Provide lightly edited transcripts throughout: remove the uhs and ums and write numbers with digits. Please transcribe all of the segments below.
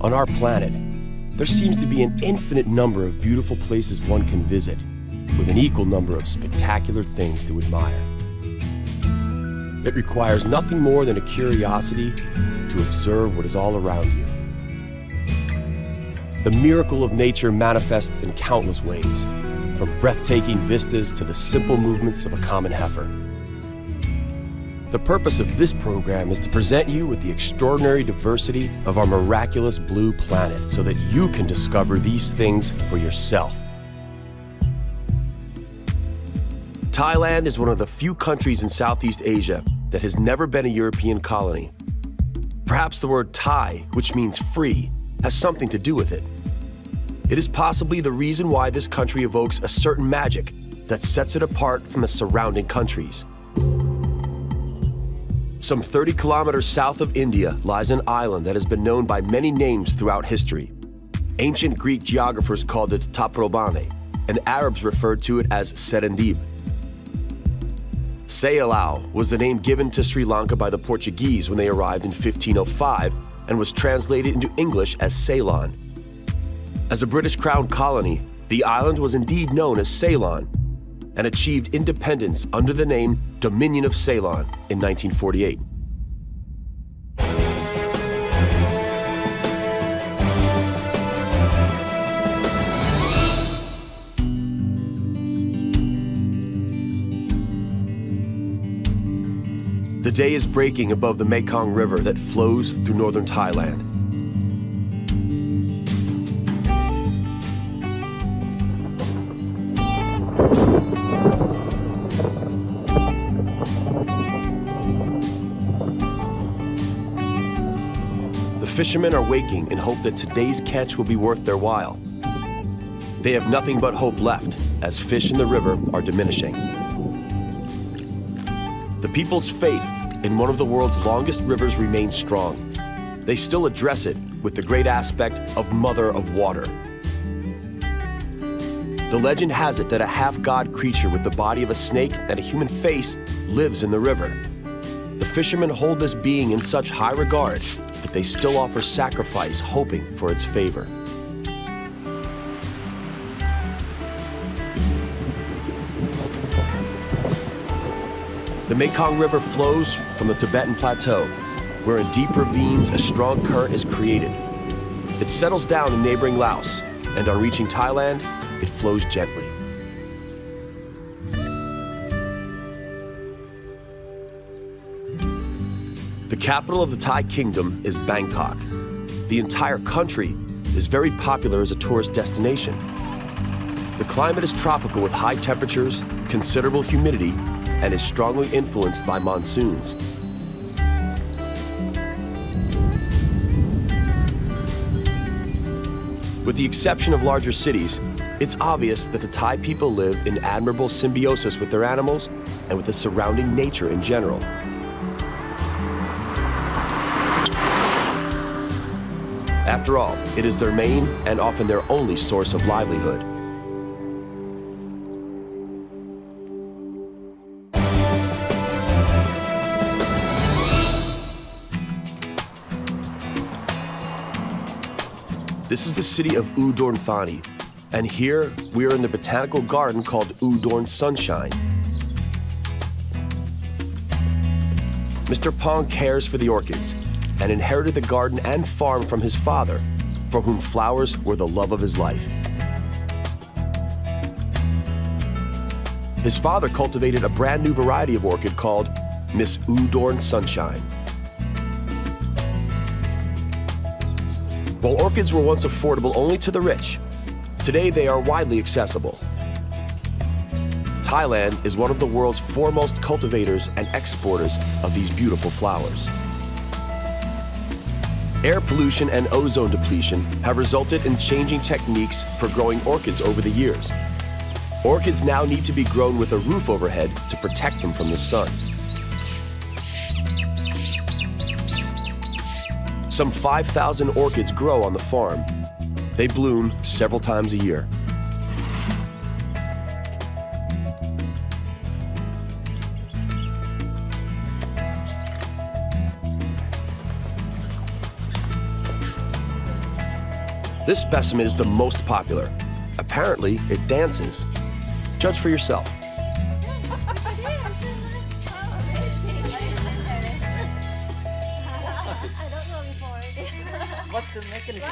On our planet, there seems to be an infinite number of beautiful places one can visit, with an equal number of spectacular things to admire. It requires nothing more than a curiosity to observe what is all around you. The miracle of nature manifests in countless ways, from breathtaking vistas to the simple movements of a common heifer. The purpose of this program is to present you with the extraordinary diversity of our miraculous blue planet so that you can discover these things for yourself. Thailand is one of the few countries in Southeast Asia that has never been a European colony. Perhaps the word Thai, which means free, has something to do with it. It is possibly the reason why this country evokes a certain magic that sets it apart from the surrounding countries. Some 30 kilometers south of India lies an island that has been known by many names throughout history. Ancient Greek geographers called it Taprobane, and Arabs referred to it as Serendib. Sayalao was the name given to Sri Lanka by the Portuguese when they arrived in 1505 and was translated into English as Ceylon. As a British Crown colony, the island was indeed known as Ceylon and achieved independence under the name Dominion of Ceylon in 1948. The day is breaking above the Mekong River that flows through northern Thailand. The fishermen are waking in hope that today's catch will be worth their while. They have nothing but hope left, as fish in the river are diminishing. The people's faith in one of the world's longest rivers remains strong. They still address it with the great aspect of Mother of Water. The legend has it that a half-god creature with the body of a snake and a human face lives in the river. The fishermen hold this being in such high regard that they still offer sacrifice hoping for its favor. The Mekong River flows from the Tibetan Plateau, where in deep ravines a strong current is created. It settles down in neighboring Laos, and on reaching Thailand, it flows gently. The capital of the Thai kingdom is Bangkok. The entire country is very popular as a tourist destination. The climate is tropical with high temperatures, considerable humidity, and is strongly influenced by monsoons. With the exception of larger cities, it's obvious that the Thai people live in admirable symbiosis with their animals and with the surrounding nature in general. After all, it is their main and often their only source of livelihood. This is the city of Udon Thani, and here we are in the botanical garden called Udon Sunshine. Mr. Pong cares for the orchids and inherited the garden and farm from his father, for whom flowers were the love of his life. His father cultivated a brand new variety of orchid called Miss Udon Sunshine. While orchids were once affordable only to the rich, today they are widely accessible. Thailand is one of the world's foremost cultivators and exporters of these beautiful flowers. Air pollution and ozone depletion have resulted in changing techniques for growing orchids over the years. Orchids now need to be grown with a roof overhead to protect them from the sun. Some 5,000 orchids grow on the farm. They bloom several times a year. This specimen is the most popular. Apparently, it dances. Judge for yourself. What's the mechanism?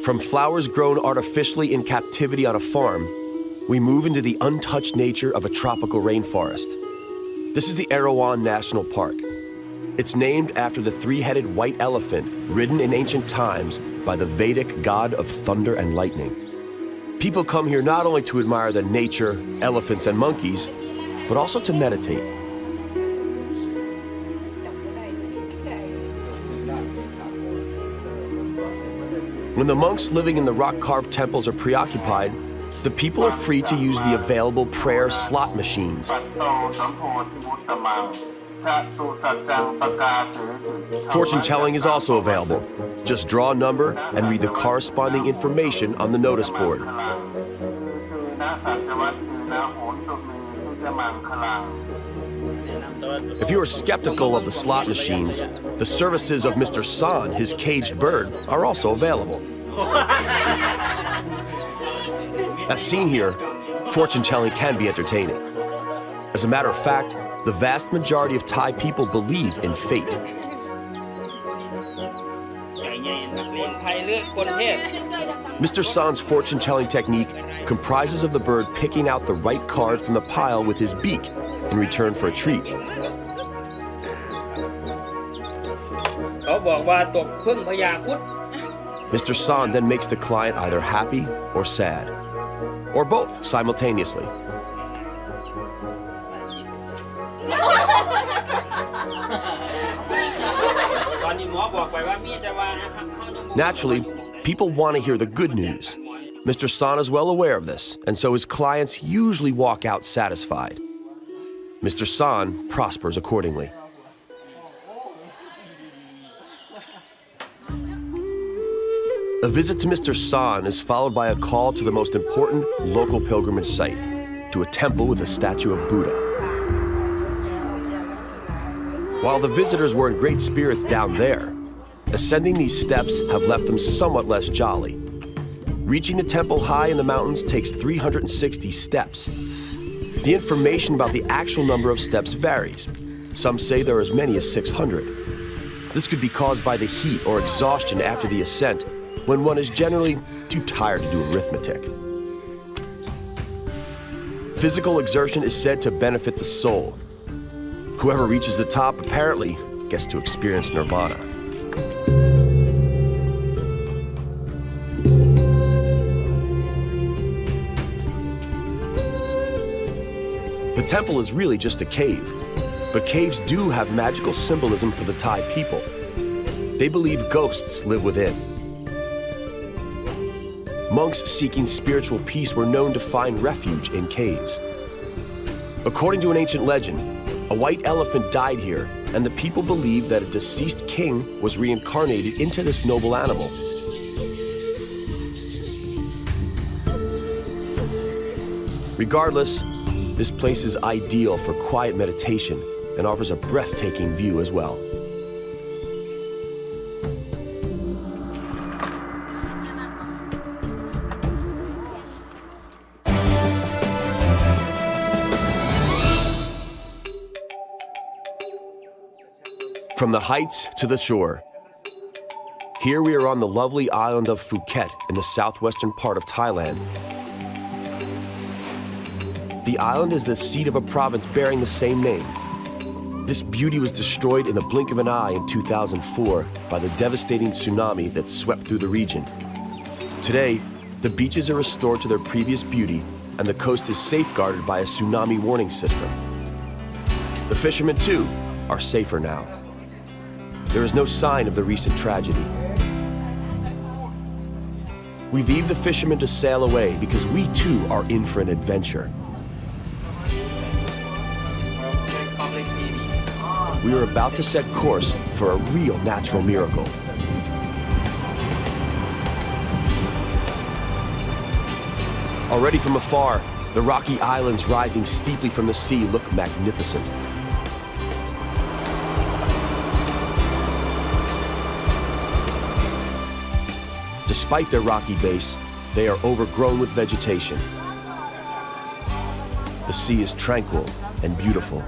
From flowers grown artificially in captivity on a farm, we move into the untouched nature of a tropical rainforest. This is the Erawan National Park. It's named after the three-headed white elephant ridden in ancient times by the Vedic god of thunder and lightning. People come here not only to admire the nature, elephants, and monkeys, but also to meditate. When the monks living in the rock-carved temples are preoccupied, the people are free to use the available prayer slot machines. Fortune telling is also available. Just draw a number and read the corresponding information on the notice board. If you are skeptical of the slot machines, the services of Mr. San, his caged bird, are also available. As seen here, fortune telling can be entertaining. As a matter of fact, the vast majority of Thai people believe in fate. Mr. San's fortune-telling technique comprises of the bird picking out the right card from the pile with his beak in return for a treat. Mr. San then makes the client either happy or sad, or both simultaneously. Naturally, people want to hear the good news. Mr. San is well aware of this, and so his clients usually walk out satisfied. Mr. San prospers accordingly. A visit to Mr. San is followed by a call to the most important local pilgrimage site, to a temple with a statue of Buddha. While the visitors were in great spirits down there, ascending these steps have left them somewhat less jolly. Reaching the temple high in the mountains takes 360 steps. The information about the actual number of steps varies. Some say there are as many as 600. This could be caused by the heat or exhaustion after the ascent, when one is generally too tired to do arithmetic. Physical exertion is said to benefit the soul. Whoever reaches the top apparently gets to experience nirvana. The temple is really just a cave, but caves do have magical symbolism for the Thai people. They believe ghosts live within. Monks seeking spiritual peace were known to find refuge in caves. According to an ancient legend, a white elephant died here, and the people believed that a deceased king was reincarnated into this noble animal. Regardless, this place is ideal for quiet meditation and offers a breathtaking view as well. From the heights to the shore. Here we are on the lovely island of Phuket in the southwestern part of Thailand. The island is the seat of a province bearing the same name. This beauty was destroyed in the blink of an eye in 2004 by the devastating tsunami that swept through the region. Today, the beaches are restored to their previous beauty and the coast is safeguarded by a tsunami warning system. The fishermen, too, are safer now. There is no sign of the recent tragedy. We leave the fishermen to sail away because we too are in for an adventure. We are about to set course for a real natural miracle. Already from afar, The rocky islands rising steeply from the sea look magnificent. Despite their rocky base, they are overgrown with vegetation. The sea is tranquil and beautiful.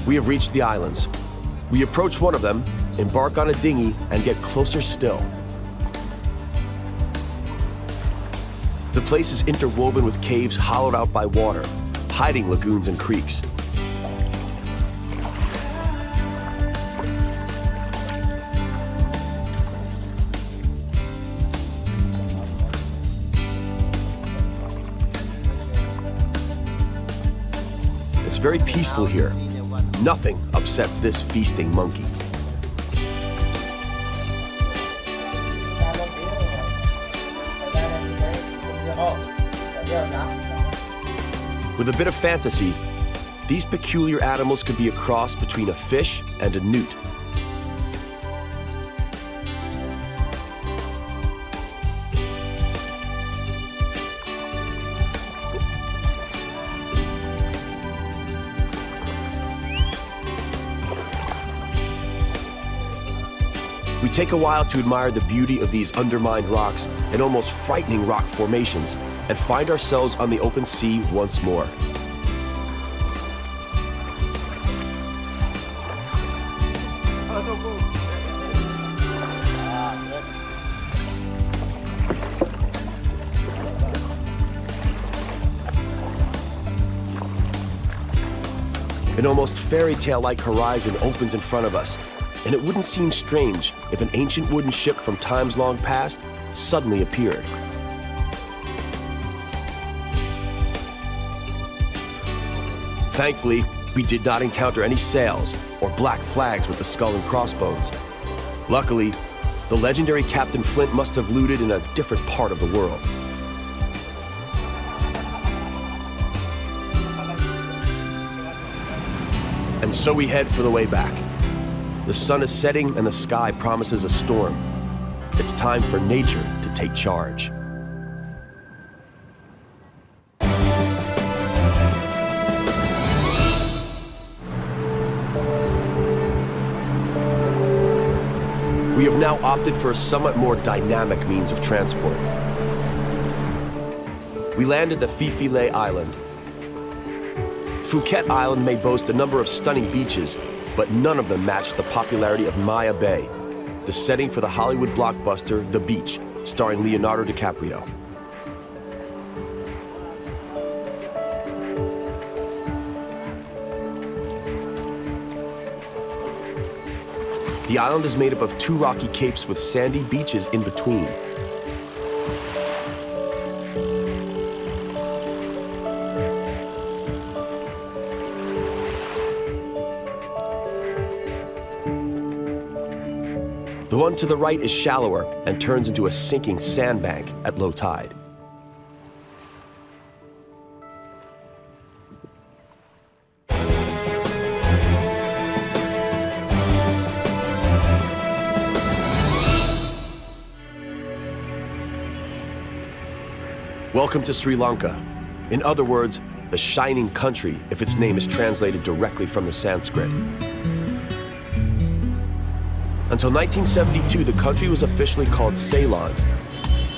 We have reached the islands. We approach one of them, embark on a dinghy, and get closer still. The place is interwoven with caves hollowed out by water, hiding lagoons and creeks. It's very peaceful here. Nothing upsets this feasting monkey. With a bit of fantasy, these peculiar animals could be a cross between a fish and a newt. We take a while to admire the beauty of these undermined rocks and almost frightening rock formations, and find ourselves on the open sea once more. An almost fairy tale-like horizon opens in front of us, and it wouldn't seem strange if an ancient wooden ship from times long past suddenly appeared. Thankfully, we did not encounter any sails or black flags with the skull and crossbones. Luckily, the legendary Captain Flint must have looted in a different part of the world. And so we head for the way back. The sun is setting and the sky promises a storm. It's time for nature to take charge. We have now opted for a somewhat more dynamic means of transport. We land at the Phi Phi Lay Island. Phuket Island may boast a number of stunning beaches, but none of them match the popularity of Maya Bay, the setting for the Hollywood blockbuster The Beach, starring Leonardo DiCaprio. The island is made up of two rocky capes with sandy beaches in between. The one to the right is shallower and turns into a sinking sandbank at low tide. Welcome to Sri Lanka. In other words, the shining country, if its name is translated directly from the Sanskrit. Until 1972, the country was officially called Ceylon.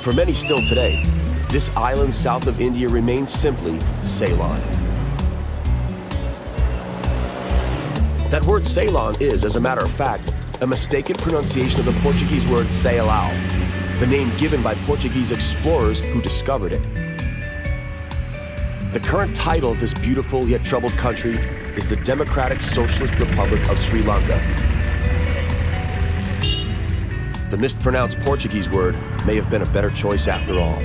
For many still today, this island south of India remains simply Ceylon. That word Ceylon is, as a matter of fact, a mistaken pronunciation of the Portuguese word Ceilão, the name given by Portuguese explorers who discovered it. The current title of this beautiful yet troubled country is the Democratic Socialist Republic of Sri Lanka. The mispronounced Portuguese word may have been a better choice after all.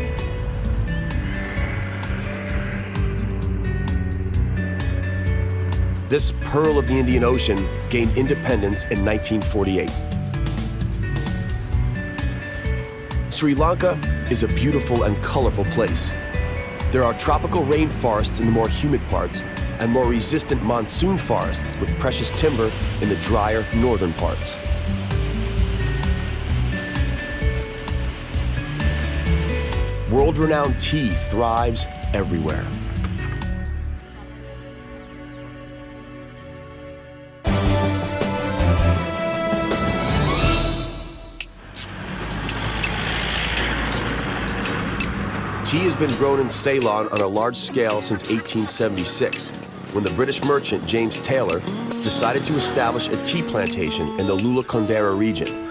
This pearl of the Indian Ocean gained independence in 1948. Sri Lanka is a beautiful and colorful place. There are tropical rainforests in the more humid parts and more resistant monsoon forests with precious timber in the drier northern parts. world-renowned tea thrives everywhere. Tea has been grown in Ceylon on a large scale since 1876, when the British merchant James Taylor decided to establish a tea plantation in the Lula-Condera region.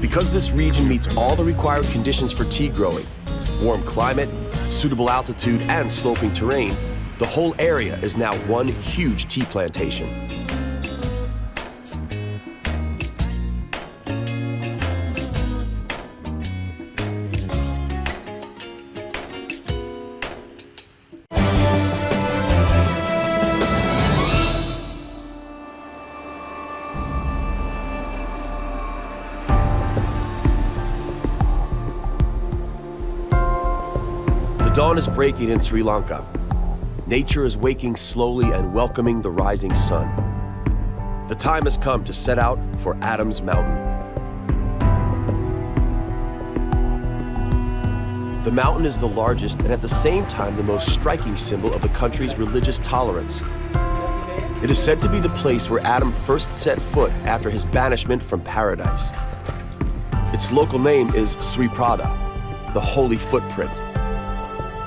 Because this region meets all the required conditions for tea growing, warm climate, suitable altitude, and sloping terrain, the whole area is now one huge tea plantation. The dawn is breaking in Sri Lanka. Nature is waking slowly and welcoming the rising sun. The time has come to set out for Adam's Mountain. The mountain is the largest and at the same time the most striking symbol of the country's religious tolerance. It is said to be the place where Adam first set foot after his banishment from paradise. Its local name is Sri Prada, the holy footprint.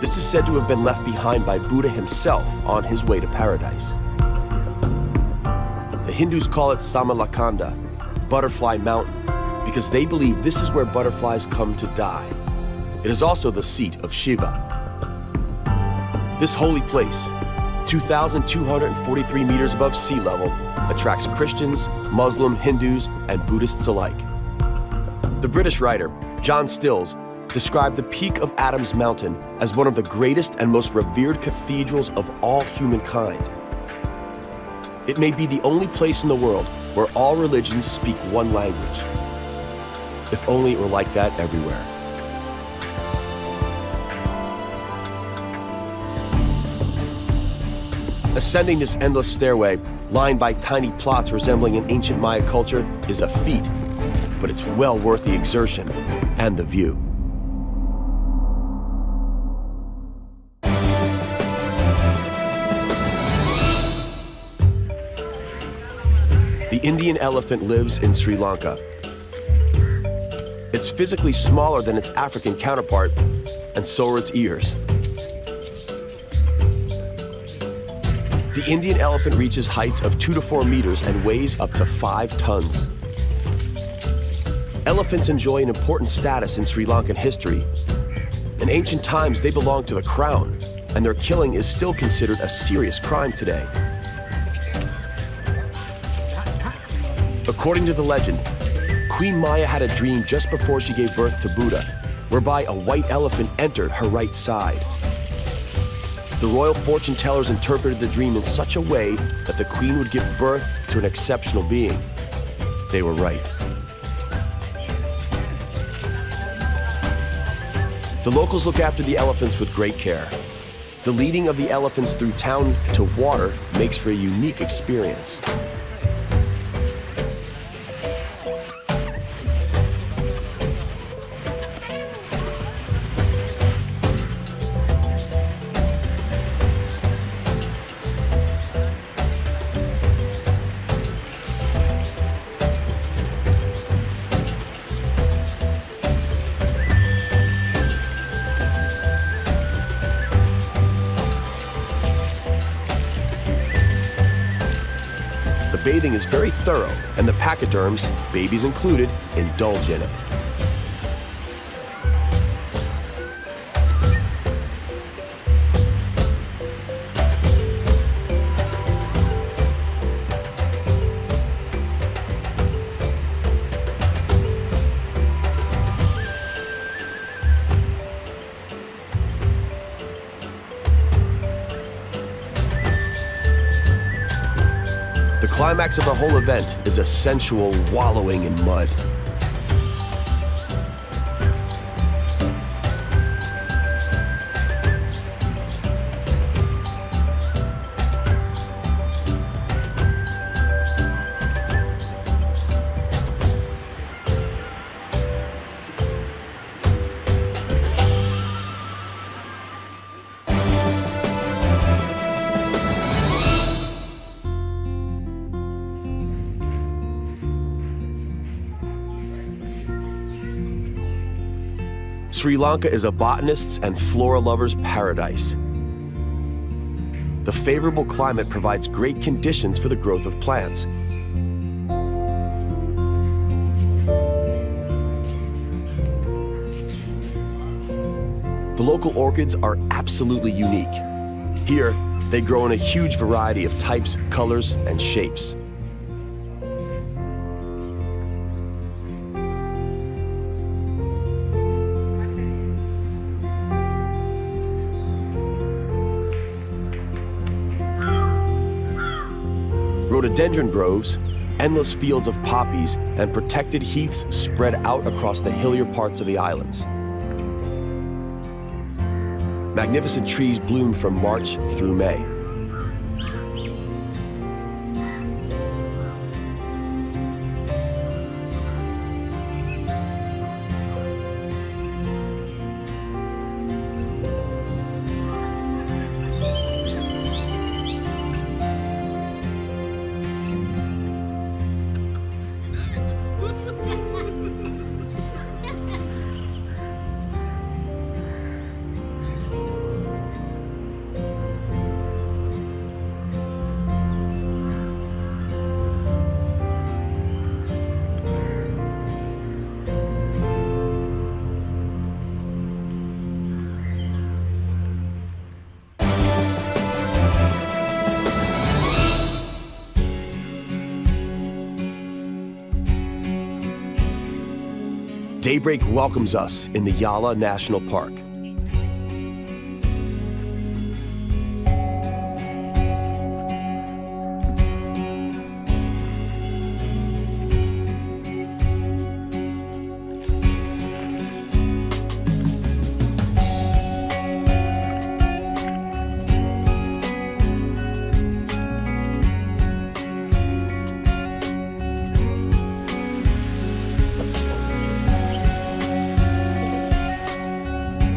This is said to have been left behind by Buddha himself on his way to paradise. The Hindus call it Samalakanda, Butterfly Mountain, because they believe this is where butterflies come to die. It is also the seat of Shiva. This holy place, 2,243 meters above sea level, attracts Christians, Muslim, Hindus, and Buddhists alike. The British writer, John Stills, described the peak of Adam's Mountain as one of the greatest and most revered cathedrals of all humankind. It may be the only place in the world where all religions speak one language. If only it were like that everywhere. Ascending this endless stairway, lined by tiny plots resembling an ancient Maya culture, is a feat, but it's well worth the exertion and the view. The Indian elephant lives in Sri Lanka. It's physically smaller than its African counterpart, and so are its ears. The Indian elephant reaches heights of 2 to 4 meters and weighs up to 5 tons. Elephants enjoy an important status in Sri Lankan history. In ancient times, they belonged to the crown, and their killing is still considered a serious crime today. According to the legend, Queen Maya had a dream just before she gave birth to Buddha, whereby a white elephant entered her right side. The royal fortune tellers interpreted the dream in such a way that the queen would give birth to an exceptional being. They were right. The locals look after the elephants with great care. The leading of the elephants through town to water makes for a unique experience. Bathing is very thorough, and the pachyderms, babies included, indulge in it. The climax of the whole event is a sensual wallowing in mud. Sri Lanka is a botanist's and flora lover's paradise. The favorable climate provides great conditions for the growth of plants. The local orchids are absolutely unique. Here, they grow in a huge variety of types, colors, and shapes. Rhododendron groves, endless fields of poppies, and protected heaths spread out across the hillier parts of the islands. Magnificent trees bloom from March through May. Daybreak welcomes us in the Yala National Park.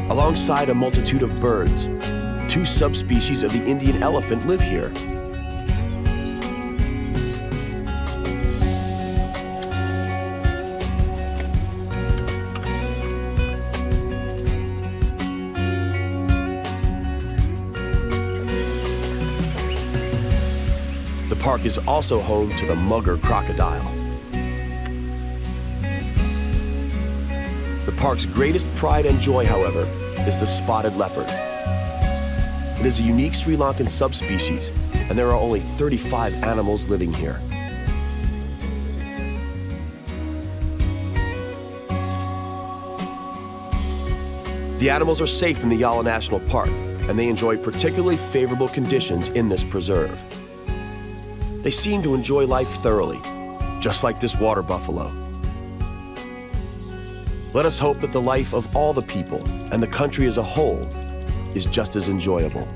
Alongside a multitude of birds, two subspecies of the Indian elephant live here. The park is also home to the mugger crocodile. The park's greatest pride and joy, however, is the spotted leopard. It is a unique Sri Lankan subspecies, and there are only 35 animals living here. The animals are safe in the Yala National Park, and they enjoy particularly favorable conditions in this preserve. They seem to enjoy life thoroughly, just like this water buffalo. Let us hope that the life of all the people and the country as a whole is just as enjoyable.